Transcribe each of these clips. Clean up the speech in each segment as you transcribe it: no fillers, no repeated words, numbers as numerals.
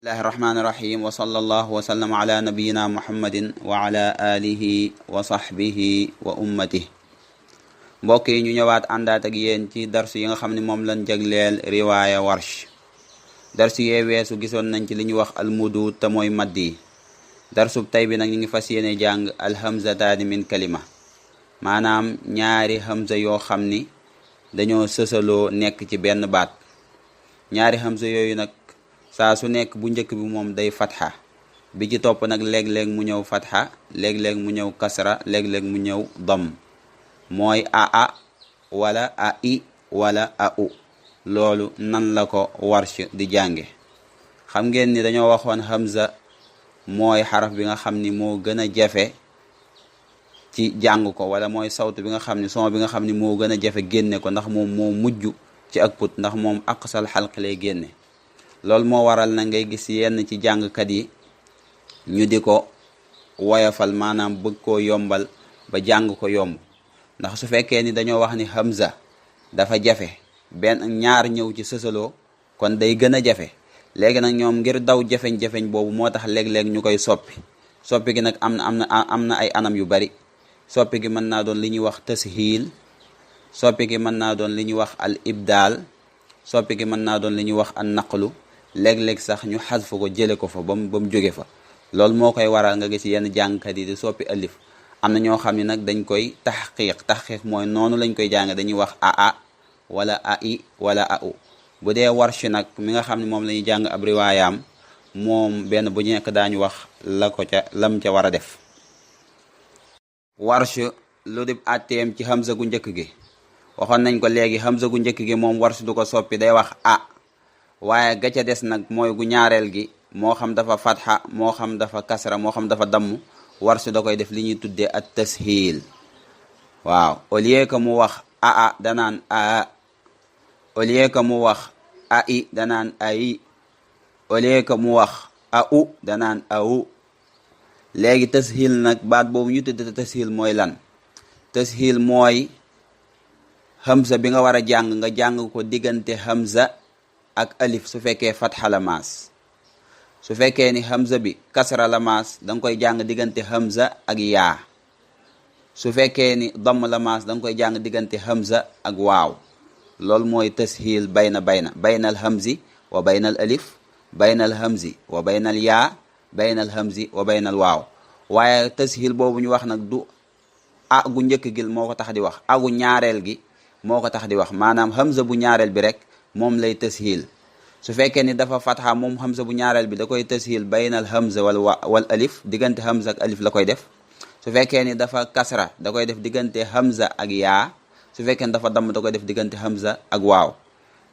bismillahi rahmaani rahim wa sallallahu wa sallam ala nabiyina muhammadin wa ala alihi wa sahbihi wa ummatihi. mbokk yi ñu ñëwaat àndaat ak yéen ci darsu yi nga xam ne moom lañ jagleel riwaaya warsh. darsu yee weesu gisoon nañ ci li ñu wax almudud te mooy madd yi. darsub tey bi nag ñu ngi fas yéene jàng alhamzataani min kalima, maanaam ñaari hamza yoo xam ni dañoo sësaloo nekk ci benn baat. ñaari hamza yooyu nag saa su nekk bu njëkk bi moom day fatxa, bi ci topp nag léeg-léeg mu ñëw fatxa, léeg-léeg mu ñëw kasra, léeg-léeg mu ñëw dam. mooy a wala a i wala a u. loolu nan la ko warsh di jànge? xam ngeen ni dañoo waxoon hamza mooy xaraf bi nga xam ni moo gën a jafe ci jàng ko, wala mooy sawtu bi nga xam ni son bi nga xam ni moo gën a jafe génne ko, ndax moom moo mujj ci ak put, ndax moom aqsal xalq lay génne. loolu moo waral na ngay gis yenn ci jàngkat yi ñu di ko woyafal, maanaam bëgg koo yombal ba jàng ko yomb. ndax su fekkee ni dañoo wax ni hamza dafa jafe, benn ñaar ñëw ci sësaloo, kon day gën a jafe. léegi nag ñoom ngir daw jafeñ-jafeñ boobu moo tax léeg-léeg ñu koy soppi gi nag am na ay anam yu bari. soppi gi mën naa doon li ñuy wax tashiil, soppi gi mën naa doon li ñuy wax al ibdaal, soppi gi mën naa doon li ñuy wax an naqlu. léeg-léeg sax ñu xasf ko jële ko fa ba mu jóge fa. loolu moo koy waral nga gis yenn jàngkat yi di soppi alif. am na ñoo xam ne nag dañ koy taxqiq mooy noonu lañ koy jàng, dañuy wax a wala a i wala a u. bu dee warsh nag mi nga xam ne moom la ñuy jàng ab riwaayaam, moom benn bu nekk daañu wax lam ca war a def. warsh lu dib atteem ci hamza gu njëkk gi, waxoon nañ ko léegi. hamza gu njëkk gi moom warsh du ko soppi, day wax a. waaye ga ca des nag mooy gu ñaareel gi, moo xam dafa fatxa, moo xam dafa kasra, moo xam dafa damm, warsh da koy def li ñuy tuddee at tashiil. waaw, au lieu que mu wax a danaan a, au lieu que mu wax a i danaan a i, au lieu que mu wax a u danaan a u. léegi tashiil nag, baat boobu ñu tuddee tashiil mooy lan? tashiil mooy hamza bi nga war a jàng nga jàng ko diggante hamza ak alif su fekkee fatxa la maas. su fekkee ni hamza bi kasra la maas, da nga koy jàng diggante hamza ak yaa. su fekkee ni damm la maas, da nga koy jàng diggante hamza ak waaw. loolu mooy tashiil bayna al hamzi wa bayna al alif, bayna al hamzi wa bayna al yaa, bayna al hamzi wa bayna al waaw. waaye tashiil boobu ñu wax nag du a gu njëkk gi moo ko tax di wax, a gu ñaareel gi moo ko tax di wax. maanaam hamza bu ñaareel bi rek moom lay tashiil. su fekkee ni dafa fatxa, moom hamza bu ñaareel bi da koy tashiil bayna al hamza wal alif, diggante hamza ak alif la koy def. su fekkee ni dafa kasra, da koy def diggante hamza ak yaa. su fekkee ni dafa damm, da koy def diggante hamza ak waaw.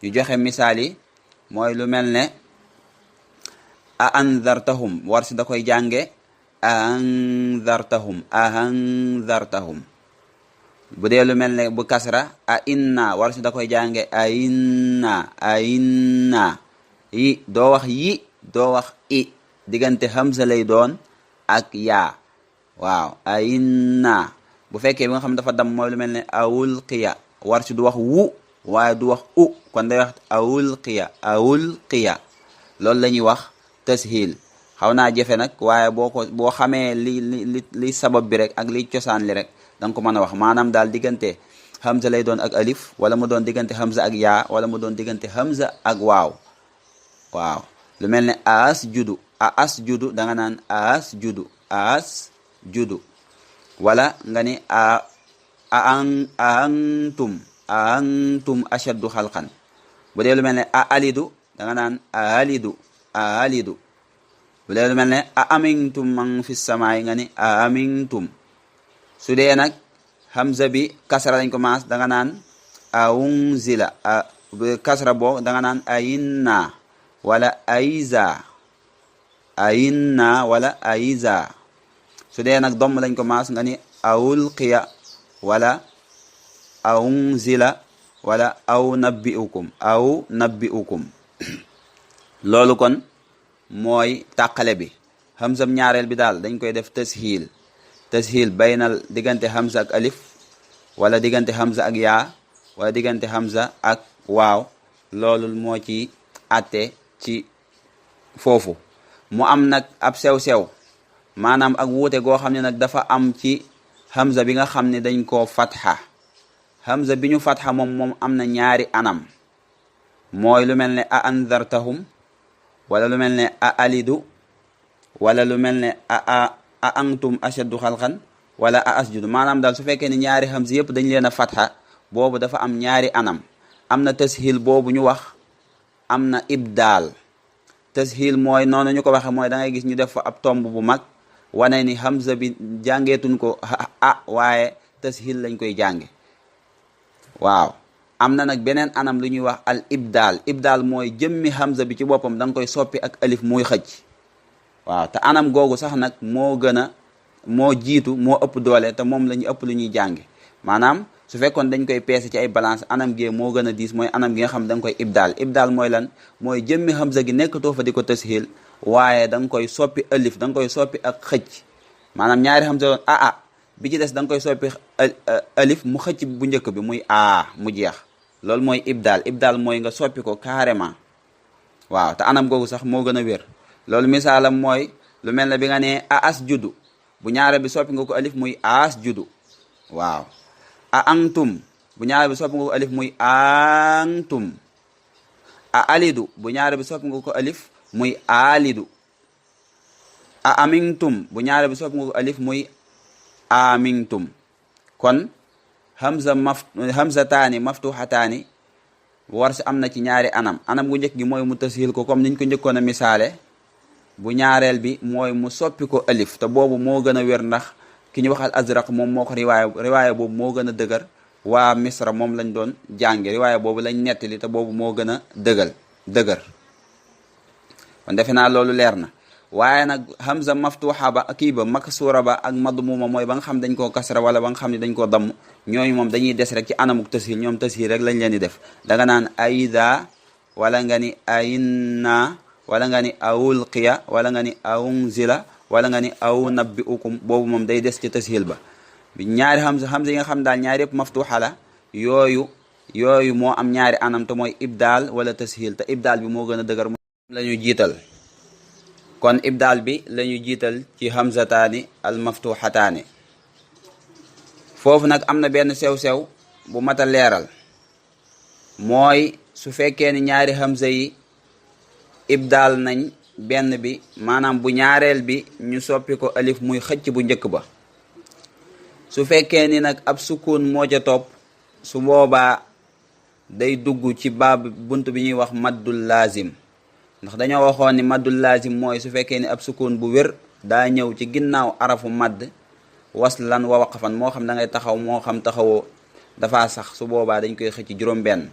ñu joxe misaal yi, mooy lu mel ne a anzartahum, war si da koy jànge a anzartahum. bu dee lu mel ne bu kasra a inna, war si da koy jànge a inna. yi doo wax yi, doo wax i, diggante hamza lay doon ak yaa. waaw, a inna. bu fekkee bi nga xam dafa dam, mooy lu mel ne awulqiya, war si du wax wu waaye du wax u, kon day wax awulqiya. loolu la ñuy wax tashiil. xaw naa jafe nag, waaye boo xamee li sabab bi rek ak li cosaan li rek danga ko mën a wax. maanaam daal diggante hamza lay doon ak alif, wala mu doon diggante hamza ak yaa, wala mu doon diggante hamza ak waaw. lu mel ne asjudu, da nga naan asjudu. wala nga ni antum ashaddu xalqan. bu dee lu mel ne alidu, da nga naan alidu. bu dee lu mel ne amintum man fi samaay, nga ni amintum. su dee nag hamza bi kasra lañ ko maas, da nga naan aunzila. kasra boo da nga naan ayinna wala aiza. su dee nag domm lañ ko maas, nga ni awulqiya wala aunzila wala aw nabbi'ukum. loolu kon mooy tàqale bi. hamza ñaareel bi daal dañ koy def tashiil baynal diggante hamza ak alif, wala diggante hamza ak yaa, wala diggante hamza ak waaw. loolu moo ci atte ci foofu mu am nag ab sew-sew maanaam ak wuute goo xam ne nag dafa am ci hamza bi nga xam ne dañ koo fatxa. hamza bi ñu fatxa moom am na ñaari anam, mooy lu mel ne a anzartahum wala lu mel ne a alidu wala lu mel ne a antum ashaddu xalqan wala a asjudu. maanaam daal su fekkee ne ñaari hamza yëpp dañ leen a fatxa, boobu dafa am ñaari anam. am na tashil boobu ñu wax, am na ibdaal. tashil mooy noonu ñu ko waxe mooy da ngay gis ñu def fa ab tomb bu mag wane ni hamza bi jàngeetuñ ko waaye tashil lañ koy jànge. waaw am na nag beneen anam lu ñuy wax al ibdaal. ibdaal mooy jëmmi hamza bi ci boppam da nga koy soppi ak alif muy xëcc. waaw te anam googu sax nag moo jiitu moo ëpp doole te moom la ñu ëpp lu ñuy jànge. maanaam su fekkoon dañ koy peese ci ay balance, anam gee moo gën a diis, mooy anam gi nga xam da nga koy ibdaal. ibdaal mooy lan? mooy jëmmi hamza gi nekkatoo fa di ko tashil, waaye da nga koy soppi alif, da nga koy soppi ak xëcc. maanaam ñaari hamza doon bi ci des da nga koy soppi alif mu xëcc bu njëkk bi muy mu jeex. loolu mooy ibdaal. ibdaal mooy nga soppi ko carrément. waaw te anam googu sax moo gën a wér. loolu misaalam mooy lu mel ne bi nga nee as juddu, bu ñaare bi soppi nga ko alif muy as juddu. waaw a antum bu ñaare bi soppi nga ko alif muy antum. a alidu bu ñaare bi soppi nga ko alif muy alidu. a amintum bu ñaare bi soppi nga ko alif muy amintum. kon hamza taani maftuxataani war si am na ci ñaari anam. anam gu njëkk gi mooy mu tashil ko comme niñ ko njëkkoon a misaale. bu ñaareel bi mooy mu soppi ko alif, te boobu moo gën a wér ndax ki ñu waxal azraq moom moo ko riwaaya boobu moo gën a dëgër. waa misra moom lañ doon jànge, riwaaya boobu lañ nettali te boobu moo gën a dëgër. kon defe naa loolu leer na. waaye nag hamza maftuha ba kii ba maksuura ba ak madmuma mooy ba nga xam dañ koo kasra wala ba nga xam ne dañ koo damm, ñooñu moom dañuy des rek ci anamuk tashil. ñoom tashil rek lañ leen di def. danga naan ayda wala nga ni ayinna wala nga ni awulqiya wala nga ni awunzila wala nga ni aw nabbiukum. boobu moom day des ci tashil ba. ñaari hamza yi nga xam daal ñaari yëpp maftuha la, yooyu moo am ñaari anam te mooy ibdaal wala tashil. te ibdaal bi moo gën a dëgër, la ñu jiital. kon ibdaal bi la ñu jiital ci hamzataani al maftuxataani. foofu nag am na benn sew-sew bu mat a leeral, mooy su fekkee ni ñaari hamza yi ibdaal nañ benn bi, maanaam bu ñaareel bi ñu soppi ko alif muy xëcc bu njëkk ba. su fekkee ni nag ab sukun moo ca topp, su boobaa day dugg ci bunt bi ñuy wax maddul laazim. ndax dañoo waxoon ni maddul laazim mooy su fekkee ni ab sukun bu wér daa ñëw ci ginnaaw arafu madd waslan wa waqfan, moo xam da ngay taxaw moo xam taxawoo, dafa sax. su boobaa dañ koy xëcc juróom benn.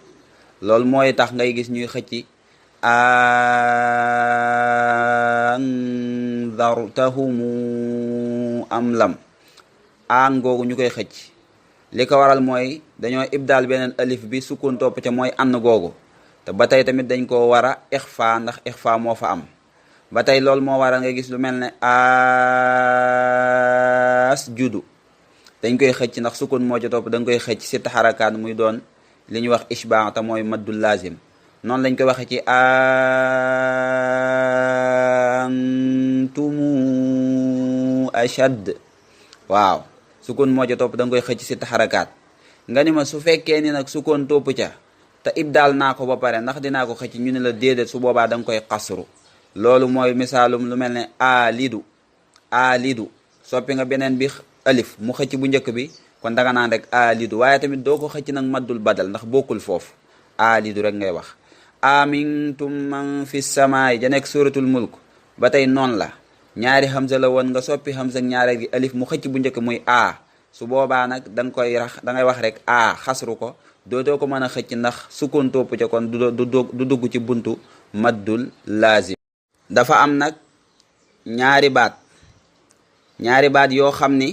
loolu mooy tax ngay gis ñuy xëcc anzartahumu am lam. ngoogu ñu koy xëcc. li ko waral mooy dañoo ibdaal beneen alif bi sukun topp ca mooy ann googu. te ba tey tamit dañ ko war a ixfa ndax ixfa moo fa am. ba tey loolu moo waral nga gis lu mel ne asjudu dañ koy xëcc ndax sukun moo ca topp da nga koy xëcc si taxarakaan muy doon li ñuy wax ishbaa te mooy maddul laazim. noonu lañ koy waxe ci antumu ashad. waaw sukun moo ca topp da nga koy xëcc si taxarakaat. nga ni ma su fekkee ni nag sukun topp ca te ibdaal naa ko ba pare ndax dinaa ko xëcc, ñu ne la déedéet, su boobaa da nga koy xasru. loolu mooy misaalum lu mel ne alidu soppi nga beneen bi alif mu xëcc bu njëkk bi, kon danga naan rek alidu. waaye tamit doo ko xëcc nag maddul badal ndax bokkul foofu. alidu rek ngay wax. amintum man fi samaay ja nekk suratul mulk ba tey noonu la. ñaari hamza la woon nga soppi hamza ñaareel gi alif mu xëcc bu njëkk muy su boobaa nag da ngay wax rek xasru ko. dootoo ko mën a xëcc ndax sukkoon topp ca, kon du dugg ci buntu maddul laazim. dafa am nag ñaari baat yoo xam ni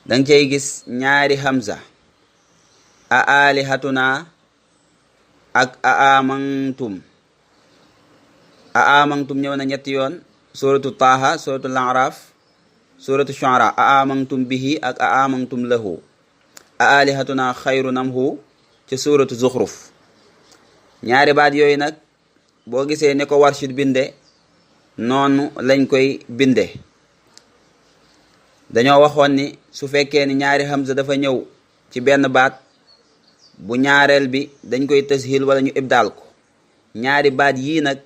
danga cay gis ñaari hamza, a alihatuna ak a amantum. a amantum ñëw na ñetti yoon, suratu taaha, suratu al-araf, suratu shu'ara. a amantum bihi ak a amantum lahu. a alihatuna xayru namhu ci suratu zuxruf. ñaari baat yooyu nag boo gisee ni ko warshid binde noonu lañ koy binde. dañoo waxoon ni su fekkee ni ñaari hamza dafa ñëw ci benn baat bu ñaareel bi dañ koy tashil wala ñu ibdaal ko. ñaari baat yii nag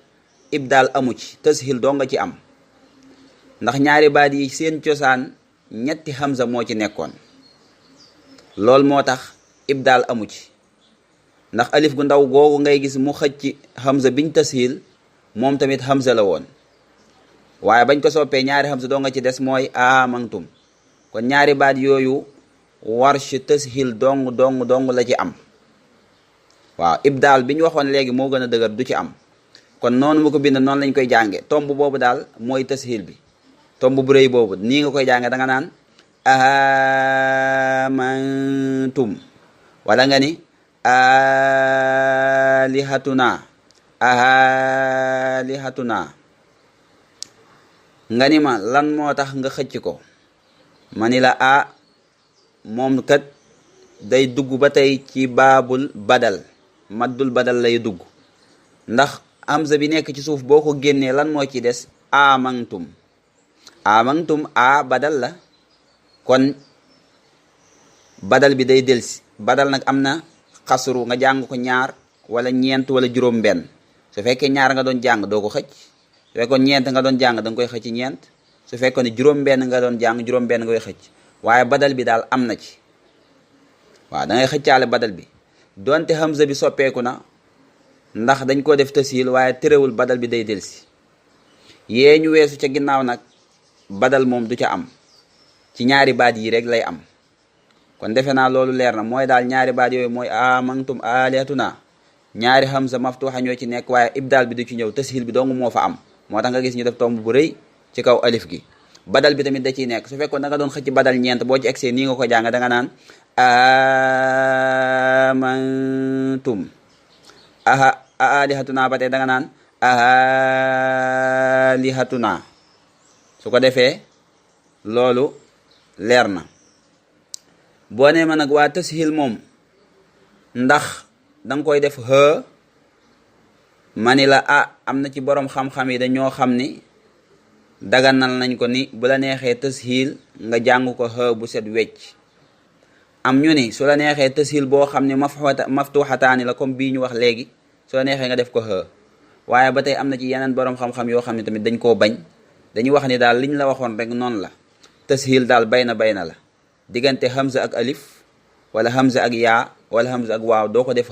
ibdaal amu ci, tashil doo nga ci am, ndax ñaari baat yi seen cosaan ñetti hamza moo ci nekkoon. loolu moo tax ibdaal amu ci, ndax alif gu ndaw googu ngay gis mu xëcc hamza biñ tashil moom tamit hamza la woon, waaye bañ ko soppee ñaari hamza doo nga ci des mooy amantum. kon ñaari baat yooyu warsh tashil dong la ci am. waaw ibdaal bi ñu waxoon léegi moo gën a dëgër, du ci am. kon noonu mu ko bind noonu lañ koy jànge. tomb boobu daal mooy tashil bi, tomb bu rëy boobu nii nga koy jànge. da nga naan amantum, wala nga ni alihatuna nga ni ma lan moo tax nga xëcc ko. ma ni la moom kat day dugg ba tey ci baabul badal, maddul badal lay dugg, ndax hamza bi nekk ci suuf boo ko génnee lan moo ci des amantum. amantum badal la, kon badal bi day delsi. badal nag am na xasru, nga jàng ko ñaar wala ñeent wala juróom benn. su fekkee ñaar nga doon jàng doo ko xëcc, su fekkoon ñeent nga doon jàng da nga koy xëcc ñeent, su fekkoon ne juróom benn nga doon jàng juróom benn nga koy xëcc. waaye badal bi daal am na ci. waaw da ngay xëccaale badal bi donte hamza bi soppeeku na ndax dañ koo def tashil, waaye terewul badal bi day delsi. yee ñu weesu ca ginnaaw nag badal moom du ca am, ci ñaari baat yi rek lay am. kon defe naa loolu leer na. mooy daal ñaari baat yooyu mooy amantum alihatuna, ñaari hamza maftuha ñoo ci nekk, waaye ibdaal bi du ci ñëw, tashil bi dong moo fa am. moo tax nga gis ñu def tomb bu rëy ci kaw alif gi. badal bi tamit da ciy nekk. su fekkoon da nga doon xëcc badal ñeent, boo ci egsee nii nga ko jàng, da nga naan amantum alihatuna, ba tey da nga naan alihatuna. su ko defee loolu leer na. boo nee ma nag waa tashil moom ndax danga koy def ma ni la am na ci borom xam-xam yi dañoo xam ni daganal nañ ko ni bu la neexee tashil nga jàng ko bu set wecc. am ñu ni su la neexee tashil boo xam ne maftuxataani la comme bii ñu wax léegi, su la neexee nga def ko waaye ba tey am na ci yeneen borom xam-xam yoo xam ne tamit dañ koo bañ. dañuy wax ni daal liñ la waxoon rek noonu la. tashil daal bayna la, diggante hamza ak alif wala hamza ak yaa wala hamza ak waaw doo ko def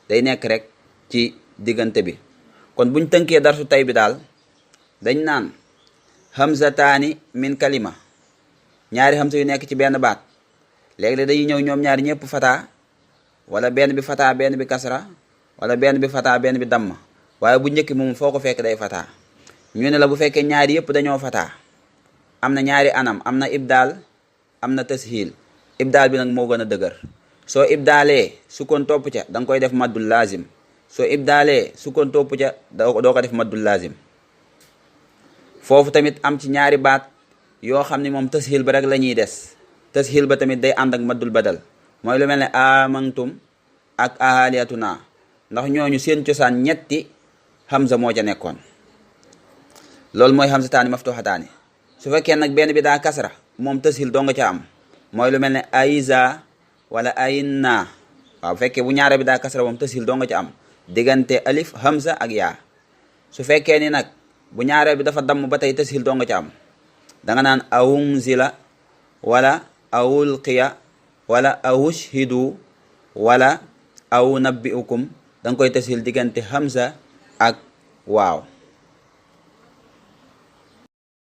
day nekk rek ci diggante bi. kon buñ tënkee darsu tay bi daal dañ naan hamzataani min kalima, ñaari hamza yu nekk ci benn baat. léegi dañuy ñëw ñoom ñaari ñëpp fataa, wala benn bi fataa benn bi kasra, wala benn bi fataa benn bi damma. waaye bu njëkk moom foo ko fekk day fataa. ñu ne la bu fekkee ñaari yëpp dañoo fataa, am na ñaari anam, am na ibdaal, am na tashil. ibdaal bi nag moo gën a dëgër. soo ibdaalee sukkoon topp ca da nga koy def maddul lazim. soo ibdaalee sukkoon topp ca doo ko def maddul lazim. foofu tamit am ci ñaari baat yoo xam ne moom tashil ba rek la ñuy des. tashil ba tamit day ànd ak maddul badal, mooy lu mel ne amantum ak alihatuna, ndax ñooñu seen cosaan ñetti hamza moo ca nekkoon. loolu mooy hamzataani maftuhataani. su fekkee nag benn bi daa kasra, moom tashil doo nga ca am, mooy lu mel ne aiza wala ayinna. waaw bu fekkee bu ñaare bi daa kasra moom tashil doo nga ca am, diggante alif hamza ak yaa. su fekkee ni nag bu ñaareel bi dafa damm, ba tey tashil doo nga ca am. da nga naan awunzila wala awulqiya wala awushhidu wala aw nabbiukum. da nga koy tashil diggante hamza ak waaw.